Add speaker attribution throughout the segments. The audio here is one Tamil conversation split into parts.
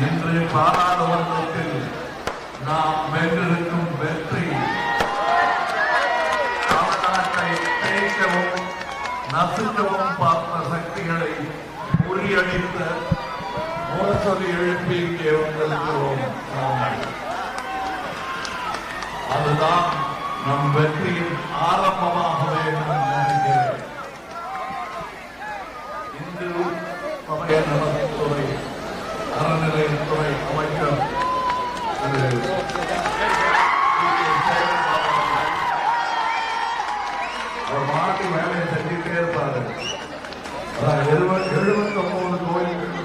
Speaker 1: இன்று பாராளுமன்றத்தில் நாம் வென்றிருக்கும் வெற்றி தமிழ்நாட்டை தேய்க்கவும் நசுக்கவும் பார்த்த சக்திகளை முறியடித்த முரசொலி எழுப்பி இங்கே வந்திருக்கிறோம். அதுதான் நம் வெற்றியின் ஆரம்பமாகவே நான் நினைக்கிறேன். இந்து சமய நலத்துறை அறநிலையத்துறை அமைச்சர் அவர் மாட்டு வேலையை செஞ்சுட்டே இருப்பாரு. 79 கோயில்களுக்கு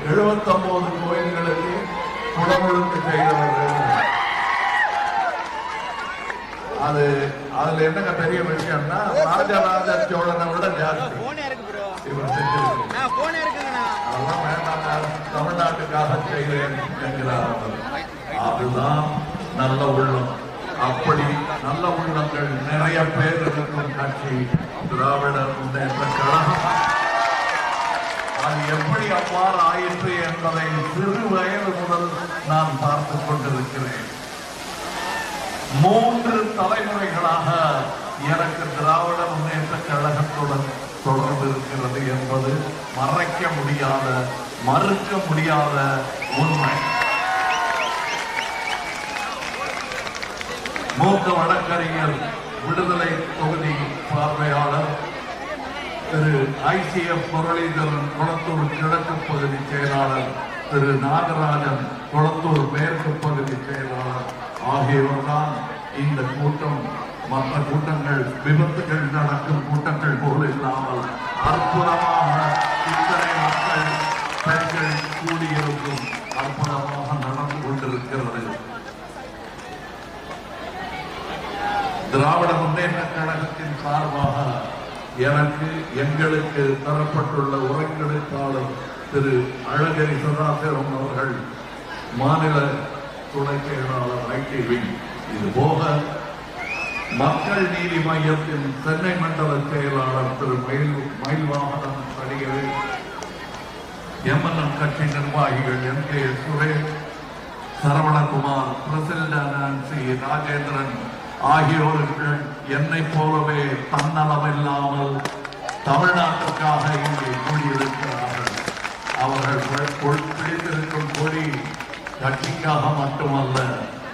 Speaker 1: 79 கோயில்களுக்கு குடமுழுக்கு செய்தவர்கள். அதுல என்னங்க பெரிய விஷயம்னா ராஜராஜ சோழனை விட ஜாஸ்தி இவர் செஞ்சிருக்காங்க. அதெல்லாம் வேண்டாம், தமிழ்நாட்டுக்காக செய்கிறேன் என்கிறார். அதுதான் நல்ல உள்ளம். அப்படி நல்ல உள்ளங்கள் நிறைய பேர் இருக்கும் கட்சி திராவிட முன்னேற்ற கழகம். அது எப்படி அவ்வாறு ஆயிற்று என்பதை சிறு வயது முதல் நான் பார்த்துக் கொண்டிருக்கிறேன். 3 தலைமுறைகளாக எனக்கு திராவிட முன்னேற்ற கழகத்துடன் தொடர்பு இருக்கிறது என்பது மறைக்க முடியாத, மறுக்க முடியாத உண்மை. மூத்த வழக்கறிஞர், விடுதலை தொகுதி பார்வையாளர் திரு ICF முரளிதரன், குளத்தூர் கிழக்கு பகுதி செயலாளர் திரு நாகராஜன், குளத்தூர் மேற்கு பகுதி செயலாளர் ஆகியோர்தான் இந்த கூட்டம் மற்ற கூட்டங்கள், விபத்துகள் நடக்கும் கூட்டங்கள் போல் இல்லாமல் அற்புதமாக இத்தனை மக்கள், பெண்கள் கூடியிருக்கும் அற்புதமாக நடந்து கொண்டிருக்கிறது. திராவிட முன்னேற்ற கழகத்தின் சார்பாக எனக்கு, எங்களுக்கு தரப்பட்டுள்ள உரைக்கெடுப்பாளர் திரு அழகிரி சதாசிவம் அவர்கள், மாநில துணை செயலாளர் ITV, இது போக மக்கள் நீதி மையத்தின் சென்னை மண்டல செயலாளர் திரு மயில்வாகனம் நடிகர், MNM கட்சி நிர்வாகிகள் MK Suresh, Saravanakumar, president Nancy, Rajendran ஆகியோர்கள் என்னை போலவே தன்னலமில்லாமல் தமிழ்நாட்டுக்காக இங்கே கூடியிருக்கிறார்கள். அவர்கள் பிடித்திருக்கும் கொடி கட்சிக்காக மட்டுமல்ல,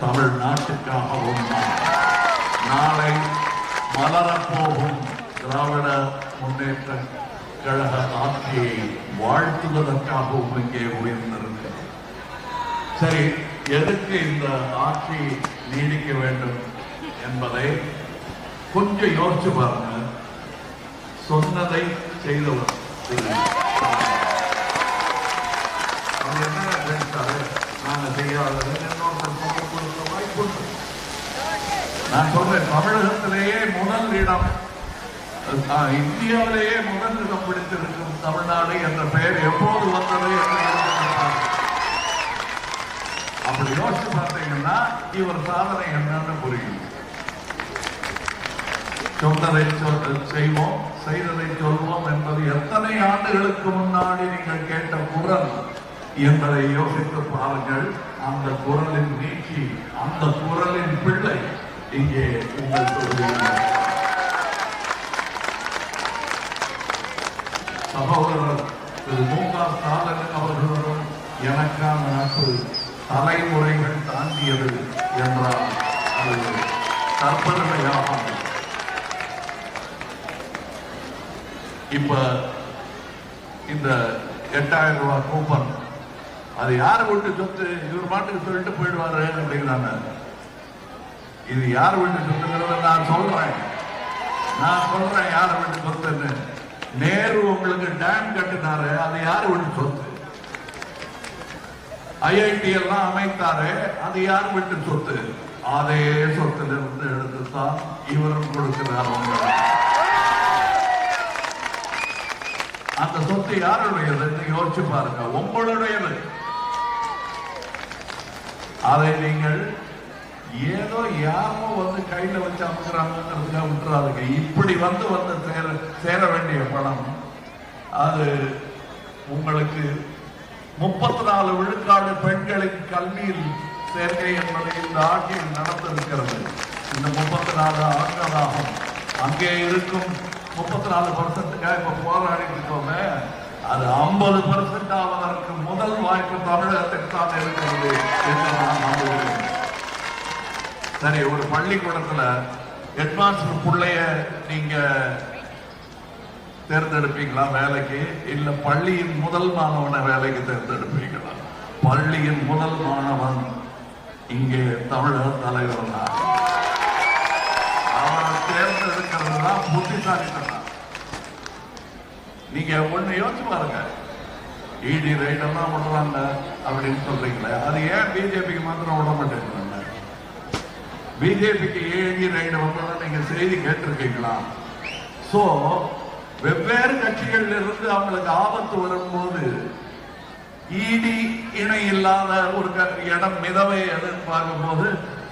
Speaker 1: தமிழ்நாட்டுக்காகவும் நாளை மலரப்போகும் திராவிட முன்னேற்ற கழக ஆட்சியை வாழ்த்துவதற்காகவும் இங்கே உயர்ந்திருக்கு. சரி, எதுக்கு இந்த ஆட்சி நீடிக்க வேண்டும் என்பதை கொஞ்சம் யோசிச்சு பாருங்க. சொன்னதை செய்தவர் அது என்ன நினைச்சாரு, நாங்க செய்யாதது என்னோட வாய்ப்பு. நான் சொல்றேன், தமிழகத்திலேயே முதல் இடம், இந்தியாவிலேயே முதல் இடம் பிடித்திருக்கும் தமிழ்நாடு என்ற பெயர் எப்போது வந்தது என்று அப்படி யோசிச்சு பார்த்தீங்கன்னா இவர் சாதனை என்னன்னு புரியும். சொன்னதை செய்வோம், செய்ததை சொல்வோம் என்பது எத்தனை ஆண்டுகளுக்கு முன்னாடி நீங்கள் கேட்ட குரல் என்பதை யோசித்து பாருங்கள். அந்த குரலின் நீட்சி, அந்த குரலின் பிள்ளை இங்கே உங்கள் தொகுதியில் சகோதரர் திரு மு.க. ஸ்டாலின் அவர்களுடன் எனக்கான நட்பு தலைமுறைகள் தாண்டியது என்றால் அது தற்பெருமையாகும். இப்ப இந்த 8000 ரூபாய் கூப்பன் அது யார் வீட்டு சொத்து, இவர் பாட்டுக்கு சொல்லிட்டு போயிடுவாரு அப்படிங்கிறாங்க. இது யார் வீட்டு சொத்துங்கிறத நான் சொல்றேன் யார் வீட்டு சொத்துன்னு. நேரு உங்களுக்கு டேம் கட்டினாரு, அது யார் வீட்டு சொத்து. IIT எல்லாம் அமைத்தாரு, அது யார் வீட்டு சொத்து. அதே சொத்திலிருந்து எடுத்துத்தான் இவரும் கொடுக்கிறார். அந்த சொத்து யாருடையது யோசிச்சு பாருங்க, உங்களுடையது. அதை நீங்கள் ஏதோ யாரோ வந்து கையில வச்சு அமைக்கிறாங்க விட்டுறாதுங்க. இப்படி வந்து சேர வேண்டிய பணம் அது உங்களுக்கு 34 விழுக்காடு பெண்களின் கல்வியில் சேர்க்கை என்பது இந்த ஆட்சியில் நடந்திருக்கிறது. இந்த 34 ஆண்டுகளாகும் அங்கே இருக்கும் 34% இப்ப போராடிட்டு இருக்கோமே, அது 50% ஆவதற்கு முதல் வாய்ப்பு தமிழகத்திற்கு தான் இருக்கிறது என்று நான் நம்புகிறேன். சரி, ஒரு பள்ளிக்கூடத்துல ஹெட்மாஸ்டர் பிள்ளைய நீங்க தேர்ந்தெடுப்பீங்களா வேலைக்கு? இல்ல பள்ளியின் முதல் மாணவனை வேலைக்கு தேர்ந்தெடுப்பீங்களா? பள்ளியின் முதல் மாணவன் இங்கே தமிழக தலைவர் தான். அவரை தேர்ந்தெடுக்கிறது தான் புத்திசாலித்தனம். நீங்க ஒண்ணு யோசிச்சு பாருங்க, இடி ரைடெல்லாம் விடுறாங்க அப்படின்னு சொல்றீங்களே, அது ஏன் பிஜேபிக்கு மாத்திரம் விட மாட்டேங்கிறாங்க? பிஜேபிக்கு இடி ரைடு வந்ததை நீங்க செய்தி கேட்டிருக்கீங்களா? சோ வெவ்வேறு கட்சிகள் இருந்து அவங்களுக்கு ஆபத்து வரும்போது இடி இணை இல்லாத ஒரு இடம் மிதவை எதிர்பார்க்கும் போது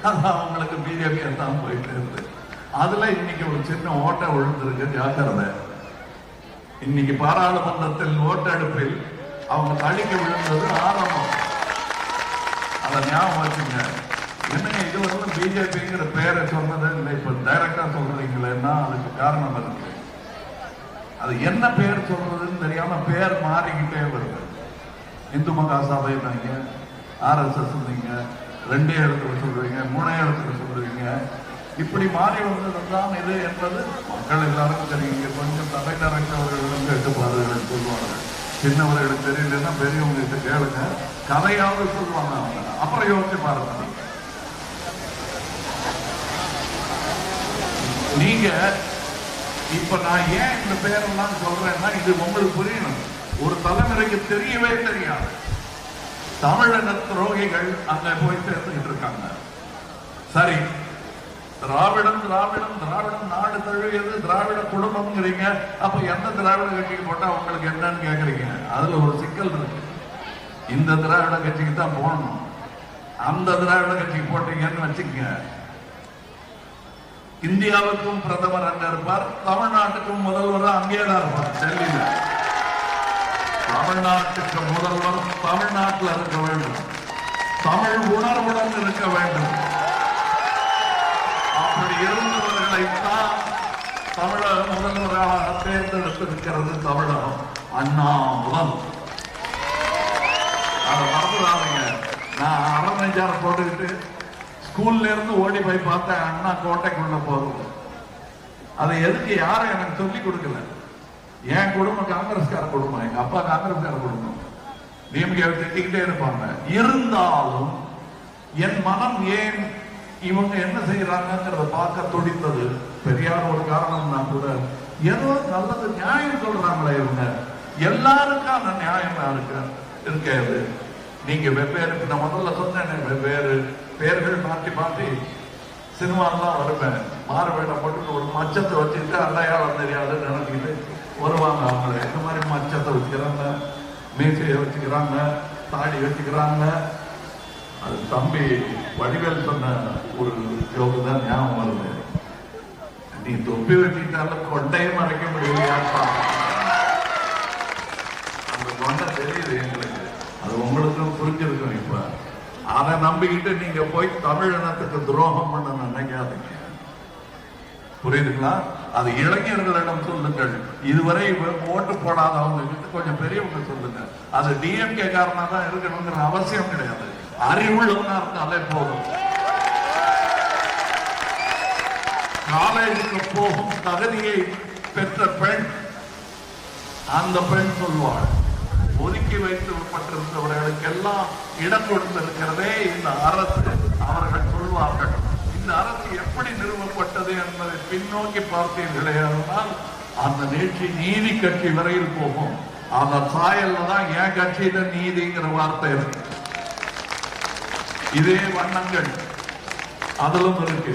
Speaker 1: அது அவங்களுக்கு பிஜேபி தான் போயிட்டு இருந்து. அதுல இன்னைக்கு ஒரு சின்ன ஓட்டை விழுந்திருக்கு, ஜாக்கிரதை. இன்னைக்கு பாராளுமன்றத்தில் ஓட்டெடுப்பில் அவங்க தளிக்க விழுந்தது ஆரம்பம். அதை ஞாபகம் வச்சுங்க. என்னங்க இது வந்து பிஜேபிங்கிற பேரை சொன்னது இல்லை, இப்ப டைரக்டா சொல்றீங்களேன்னா அதுக்கு காரணம் இருக்கு. அது என்ன பேர் சொல்றதுன்னு தெரியாம பேர் மாறிக்கிட்டே வருது. இந்து மகா சபை நீங்க, RSS நீங்க 2 இடத்துல சொல்றீங்க, 3 இடத்துல சொல்றீங்க. இப்படி மாறி வந்ததுதான் இது என்பது மக்கள் எல்லாருக்கும் தெரியுங்க. கொஞ்சம் தலைநரைச்சவர்களும் கேட்டுப்பார்கள் சொல்லுவாங்க. சின்னவர்களுக்கு தெரியலன்னா பெரியவங்க கிட்ட கேளுங்க, கதையாவது சொல்லுவாங்க அவங்க. அப்புறம் யோசிச்சு பாருங்க. நீங்க இப்ப நான் ஏன் இந்த பேரெல்லாம் சொல்றேன்னா இது உங்களுக்கு புரியணும். ஒரு தலைமுறைக்கு தெரியவே தெரியாது. தமிழக துரோகிகள் அங்க போய் சேர்த்துக்கிட்டு இருக்காங்க. சரி, திராவிடம் திராவிடம் திராவிடம் நாடு தழுவியது திராவிட குடும்பம்ங்கிறீங்க. அப்ப எந்த திராவிட கட்சிக்கு போட்டா உங்களுக்கு என்னன்னு கேக்குறீங்க. அதுல ஒரு சிக்கல் இருக்கு. இந்த திராவிட கட்சிக்கு தான் போடணும். அந்த திராவிட கட்சிக்கு போட்டீங்கன்னு வச்சுக்கங்க, இந்தியாவுக்கும் பிரதமர் அங்க இருப்பார், தமிழ்நாட்டுக்கும் முதல்வர் அங்கேதான் இருப்பார், டெல்லியில. தமிழ்நாட்டுக்கு முதல்வர் தமிழ்நாட்டில் இருக்க வேண்டும், தமிழ் உணர்வுடன் இருக்க வேண்டும். அப்படி இருந்தவர்களைத்தான் தமிழக முதல்வராக தேர்ந்தெடுத்திருக்கிறது தமிழகம். அண்ணா முதல். அதை மறந்துடாதீங்க. நான் அரவணைச்சார போட்டுக்கிட்டு ஸ்கூல்ல இருந்து ஓடி போய் பார்த்தேன் அண்ணா கோட்டைக்குள்ள போறது. அதை எதுக்கு யாரும் எனக்கு சொல்லி கொடுக்கல. என் குடும்பம் காங்கிரஸ்கார குடும்பம், எங்க அப்பா காங்கிரஸ்கார குடும்பம். டிஎம்கே திட்டிக்கிட்டே இருப்பாங்க. இருந்தாலும் என் மனம் ஏன் இவங்க என்ன செய்யறாங்கிறத பார்க்க துடித்தது. பெரியார் ஒரு காரணம்னா கூட ஏதோ நல்லது நியாயம் சொல்றாங்களே இவங்க. எல்லாருக்கான நியாயம் இருக்காது. நீங்க வெவ்வேறு, நான் முதல்ல சொன்னேன், வெவ்வேறு பேர்கள் மாற்றி மாற்றி சினிமாலாம் வருவேன். மாறு வேடம் போட்டு ஒரு மச்சத்தை வச்சுக்கிட்டு அடையாளம் தெரியாதுன்னு நினைச்சிக்கிட்டு வருவாங்க. அவங்கள இந்த மாதிரி மச்சத்தை வச்சுக்கிறாங்க, மீசையை வச்சுக்கிறாங்க, தாடி வச்சுக்கிறாங்க. அது தம்பி வடிவேல் சொன்ன ஒரு ஜோக்கு தான் ஞாபகம் வருது. நீ தொப்பி வச்சுக்கிட்டாலும் கொண்டையும் மறைக்க முடியலையாப்பா. அந்த கொண்டை தெரியுது எங்களுக்கு, அது உங்களுக்கும் புரிஞ்சிருக்கும். இப்ப அதை நம்பிக்கிட்டு நீங்க போய் தமிழினத்துக்கு துரோகம் பண்ண நினைக்காதீங்க. புரியுதுங்களா? அது இளைஞர்களிடம் சொல்லுங்கள். இதுவரை ஓட்டு போடாதவங்க கிட்ட கொஞ்சம் பெரியவங்க சொல்லுங்க. அது டிஎம்கே காரணமா தான் இருக்கணுங்கிற அவசியம் கிடையாது. அறிவுள்ளவனா இருந்தாலே போதும். காலேஜுக்கு போகும் தகுதியை பெற்ற பெண், அந்த பெண் சொல்வாள், ஒதுக்கி வைக்கப்பட்டிருந்தவர்களுக்கெல்லாம் இடம் கொடுத்திருக்கிறதே இந்த அரசு. அவர்கள் சொல்வார்கள், இந்த அரசு எப்படி நிறுவப்பட்டது என்பதை பின்னோக்கி பார்த்தீர்களேயானால் அந்த நீட்சி நீதி கட்சி வரையில் போகும். அந்த சாயல்ல தான் என் கட்சியில நீதிங்கிற வார்த்தை இருக்கு. இதே வண்ணங்கள் அதிலும் இருக்கு.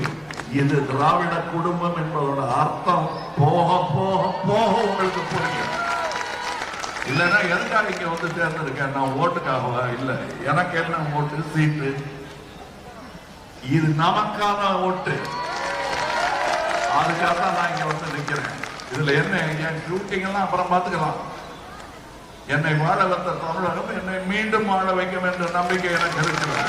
Speaker 1: இது திராவிட குடும்பம் என்பதோட அர்த்தம் போக போக போக உங்களுக்கு புரியும். இல்லைன்னா எதுக்காக இங்க வந்து தேர்ந்தெடுக்க? நான் ஓட்டுக்காகவா? இல்லை, எனக்கு என்ன ஓட்டு, சீட்டு. இது நமக்கான ஓட்டு. அதுக்காக தான் நான் இங்க வந்து நிக்கிறேன். இதுல என்ன, என் ஷூட்டிங் எல்லாம் அப்புறம் பாத்துக்கலாம். என்னை வாழ வைத்த தமிழகம் என்னை மீண்டும் வாழ வைக்கும் என்ற நம்பிக்கை எனக்கு இருக்கிறது.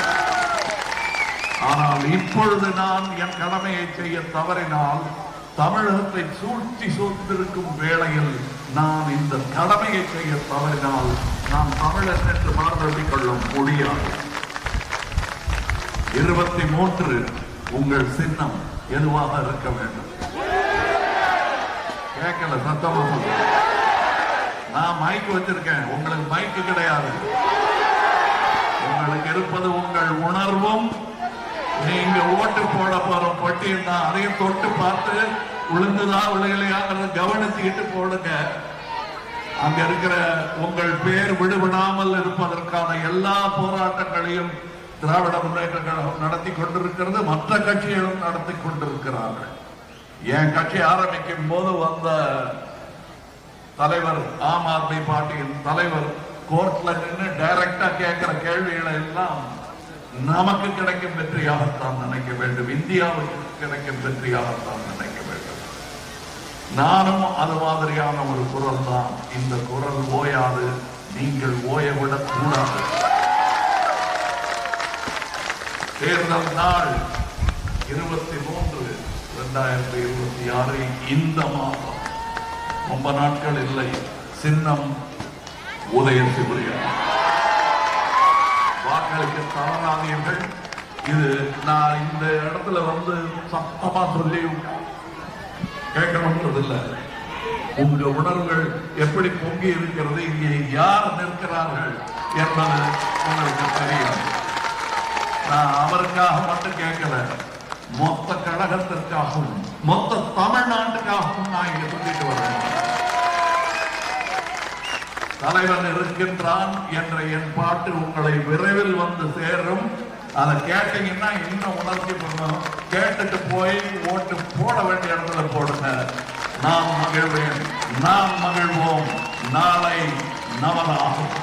Speaker 1: ஆனால் இப்பொழுது நான் என் கடமையை செய்ய தவறினால் தமிழகத்தை சூழ்ச்சி சூழ்ந்திருக்கும் வேளையில் நான் இந்த கடமையை செய்ய தவறினால் நான் தமிழன் என்று மாறுபடுத்திக் கொள்ள முடியாது. 23 உங்கள் சின்னம் எதுவாக இருக்க வேண்டும்? கேட்கல, சத்தமா சொல்ல. நான் மைக் வச்சிருக்கேன், உங்களுக்கு மைக்கு கிடையாது. உங்களுக்கு இருப்பது உங்கள் உணர்வும் நீங்க ஓட்டு போட போற பட்டியல் தான். அதையும் தொட்டு பார்த்து விழுந்துதா விழுகலையாங்கிறத கவனிச்சுக்கிட்டு போடுங்க. அங்க இருக்கிற உங்கள் பேர் விடுபடாமல் இருப்பதற்கான எல்லா போராட்டங்களையும் திராவிட முன்னேற்ற கழகம் நடத்தி கொண்டிருக்கிறது. மற்ற கட்சிகளும் நடத்தி கொண்டிருக்கிறார்கள். என் கட்சி ஆரம்பிக்கும் போது வந்த தலைவர், ஆம் ஆத்மி பார்ட்டியின் தலைவர், கோர்ட்ல நின்று டைரக்டா கேட்கிற கேள்விகளை எல்லாம் நமக்கு கிடைக்கும் வெற்றியாகத்தான் நினைக்க வேண்டும், இந்தியாவுக்கு கிடைக்கும் வெற்றியாகத்தான் நினைக்க வேண்டும். நானும் அது மாதிரியான ஒரு குரல் தான். இந்த குரல் ஓயாது, நீங்கள் ஓயவிடக் கூடாது. தேர்தல் நாள் 23 2026 இந்த மாதம், ரொம்ப நாட்கள் இல்லை. சின்னம் உதயசூரியன். வாக்களிக்க தவறாதீர்கள். இது நான் இந்த இடத்துல வந்து சத்தமா சொல்லி கேட்கணும்ன்றது இல்லை. உங்க உணர்வுகள் எப்படி பொங்கி இருக்கிறது, இங்கே யார் நிற்கிறார்கள் என்பது உங்களுக்கு தெரியும். நான் அவருக்காக மட்டும் கேட்கல, மொத்த கழகத்திற்காகவும் மொத்த தமிழ்நாட்டுக்காகவும் நான் இங்க சொல்லிட்டு வரேன். தலைவன் இருக்கின்றான் என்ற என் பாட்டு உங்களை விரைவில் வந்து சேரும். அதை கேட்டீங்கன்னா இன்னும் உணர்ச்சி பண்ணணும். கேட்டுட்டு போய் ஓட்டு போட வேண்டிய இடத்துல போடுங்க. நாம் மகிழ்வேன், நாம் மகிழ்வோம். நாளை நமதாகும்.